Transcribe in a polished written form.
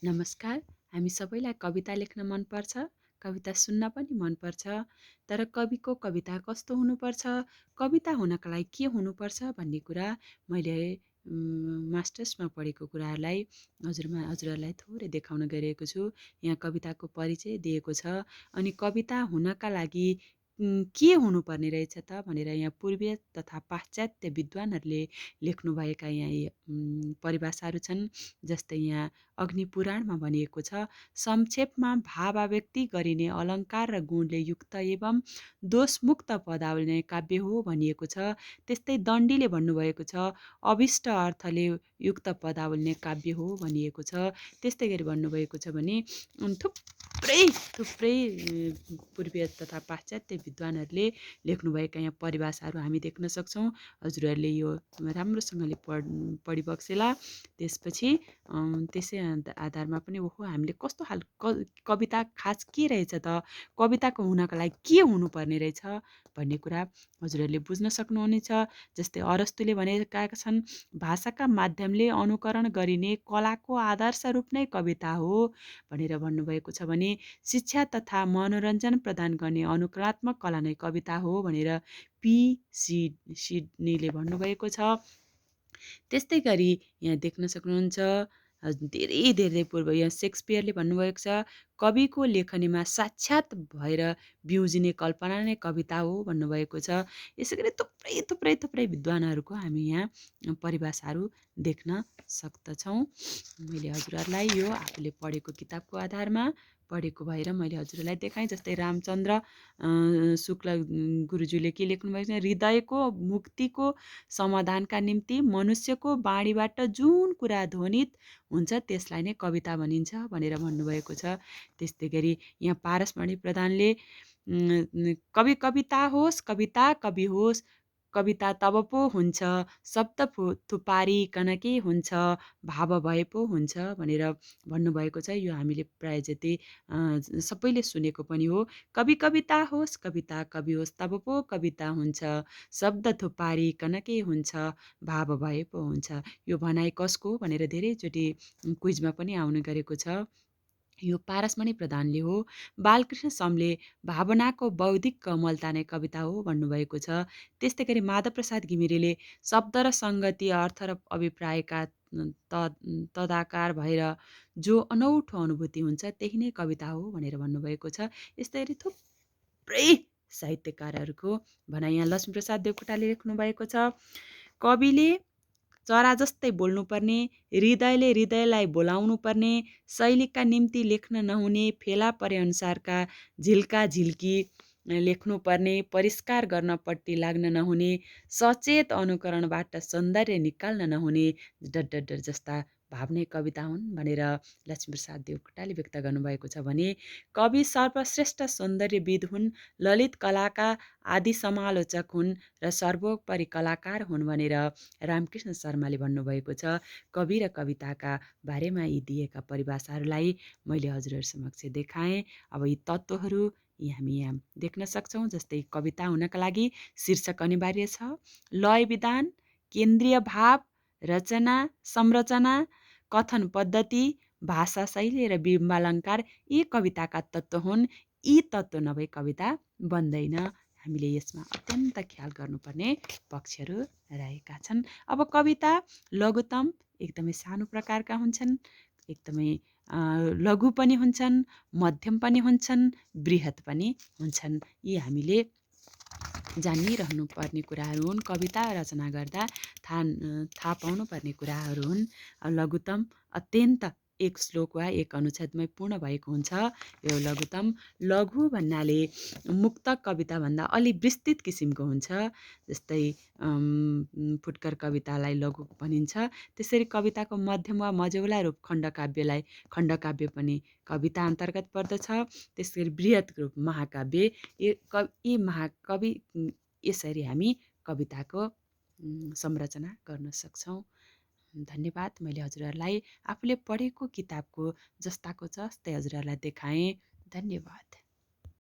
नमस्कार। हामी सबैलाई कविता लेख्न मनपर्छ, कविता सुन्न पनि मनपर्छ। तर कविको कविता कस्तो हुनुपर्छ, कविता हुनका लागि के हुनुपर्छ भन्ने कुरा मैले मास्टर्समा पढेको कुराहरूलाई हजुरहरूलाई थोरै देखाउन गइरहेको छु। यहाँ कविताको परिचय दिएको छ। अनि कविता हुनका लागि के हुनुपर्ने रहेछ त भनेर यहाँ पूर्वीय तथा पाश्चात्य विद्वानहरूले लेख्नुभएका यहाँ परिभाषाहरू छन्। जस्तै यहाँ अग्निपुराणमा भनिएको छ, संक्षेपमा भावाव्यक्ति गरिने अलङ्कार र गुणले युक्त एवं दोषमुक्त पदावली काव्य हो भनिएको छ। त्यस्तै दण्डीले भन्नुभएको छ, अभिष्ट अर्थले युक्त पदावली काव्य हो भनिएको छ। त्यस्तै गरी भन्नुभएको छ भने थुप्रै थुप्रै पूर्वीय तथा पाश्चात्य विद्वानहरूले लेख्नुभएका यहाँ परिभाषाहरू हामी देख्न सक्छौँ। हजुरहरूले यो राम्रोसँगले पढिबक्सेला। त्यसपछि त्यसै आधारमा पनि ओहो हामीले कस्तो कविता खास के रहेछ त, कविताको हुनका लागि के हुनुपर्ने रहेछ भन्ने कुरा हजुरहरूले बुझ्न सक्नुहुनेछ। जस्तै अरस्तुले भनेका छन्, भाषाका माध्यमले अनुकरण गरिने कलाको आदर्श रूप नै कविता हो भनेर भन्नुभएको छ भने शिक्षा तथा मनोरञ्जन प्रदान गर्ने अनुकलात्मक कला नै कविता हो भनेर सिडनीले भन्नुभएको छ। त्यस्तै गरी यहाँ देख्न सक्नुहुन्छ, धेरै धेरै पूर्व यहाँ सेक्सपियरले भन्नुभएको छ, कविको लेखनीमा साक्षात् भएर बिउजिने कल्पना नै कविता हो भन्नुभएको छ। यसै गरी थुप्रै थुप्रै थुप्रै विद्वानहरूको हामी यहाँ परिभाषाहरू देख्न सक्दछौँ। मैले हजुरहरूलाई यो आफूले पढेको किताबको आधारमा पढेको भएर मैले हजुरहरूलाई देखाएँ। जस्तै रामचन्द्र शुक्ल गुरुज्यूले के लेख्नुभएको छ, हृदयको मुक्तिको समाधानका निम्ति मनुष्यको बाणीबाट जुन कुरा ध्वनित हुन्छ त्यसलाई नै कविता भनिन्छ भनेर भन्नुभएको छ। त्यस्तै गरी यहाँ पारसमणि प्रधानले कवि कविता होस्, कविता कवि होस्, कविता तब पो हुन्छ शब्द थुपारिकन के हुन्छ, भाव भए पो हुन्छ भनेर भन्नुभएको छ। यो हामीले प्राय जति सबैले सुनेको पनि हो। कवि कविता होस्, कविता कवि होस्, तब पो कविता हुन्छ, शब्द थुपारिकन के हुन्छ, भाव भए पो हुन्छ। यो भनाइ कसको हो भनेर धेरैचोटि क्विजमा पनि आउने गरेको छ। यो पारसमणि प्रधानले हो। बालकृष्ण समले भावनाको बौद्धिक कोमलता नै कविता हो भन्नुभएको छ। त्यस्तै गरी माधव प्रसाद घिमिरेले शब्द र सङ्गति, अर्थ र अभिप्रायका तदाकार भएर जो अनौठो अनुभूति हुन्छ त्यही नै कविता हो भनेर भन्नुभएको छ। यस्तै गरी थुप्रै साहित्यकारहरूको भनाइ यहाँ लक्ष्मीप्रसाद देवकोटाले लेख्नुभएको छ, कविले चरा जस्तै बोल्नुपर्ने, हृदयले हृदयलाई बोलाउनु पर्ने, शैलीका निम्ति लेख्न नहुने, फेला परे अनुसारका झिल्का झिल्की लेख्नुपर्ने, परिष्कार गर्नपट्टि लाग्न नहुने, सचेत अनुकरणबाट सौन्दर्य निकाल्न नहुने डर जस्ता भाव नै कविता हुन् भनेर लक्ष्मीप्रसाद देवकोटाले व्यक्त गर्नुभएको छ भने कवि सर्वश्रेष्ठ सौन्दर्यविद हुन्, ललित कलाका आदि समालोचक हुन् र सर्वोपरि कलाकार हुन् भनेर रामकृष्ण शर्माले भन्नुभएको छ। कवि र कविताका बारेमा यी दिएका परिभाषाहरूलाई मैले हजुरहरू समक्ष देखाएँ। अब यी तत्त्वहरू हामी यहाँ देख्न सक्छौँ। जस्तै कविता हुनका लागि शीर्षक अनिवार्य छ, लय विधान, केन्द्रीय भाव, रचना संरचना, कथन पद्धति, भाषा शैली र बिम्बालङ्कार यी कविताका तत्त्व हुन्। यी तत्त्व नभई कविता बन्दैन। हामीले यसमा अत्यन्त ख्याल गर्नुपर्ने पक्षहरू रहेका छन्। अब कविता लघुतम एकदमै सानो प्रकारका हुन्छन्, एकदमै लघु पनि हुन्छन्, मध्यम पनि हुन्छन्, बृहत पनि हुन्छन्। यी हामीले जानिरहनु पर्ने कुराहरू हुन्। कविता रचना गर्दा थाहा पाउनुपर्ने कुराहरू हुन्। लघुतम अत्यन्त एक श्लोक वा एक अनुच्छेदमै पूर्ण भएको हुन्छ। यो लघुतम, लघु भन्नाले मुक्तक कविताभन्दा अलि विस्तृत किसिमको हुन्छ। जस्तै फुटकर कवितालाई लघु भनिन्छ। त्यसरी कविताको मध्यम वा मझौला रूप खण्डकाव्यलाई खण्डकाव्य पनि कविता अन्तर्गत पर्दछ। त्यसरी बृहत रूप महाकाव्य, यी महाकवि यसरी हामी कविताको संरचना गर्न सक्छौँ। धन्यवाद। मैले हजुरहरूलाई आफूले पढेको किताबको जस्ताको जस्तै हजुरहरूलाई देखाएँ। धन्यवाद।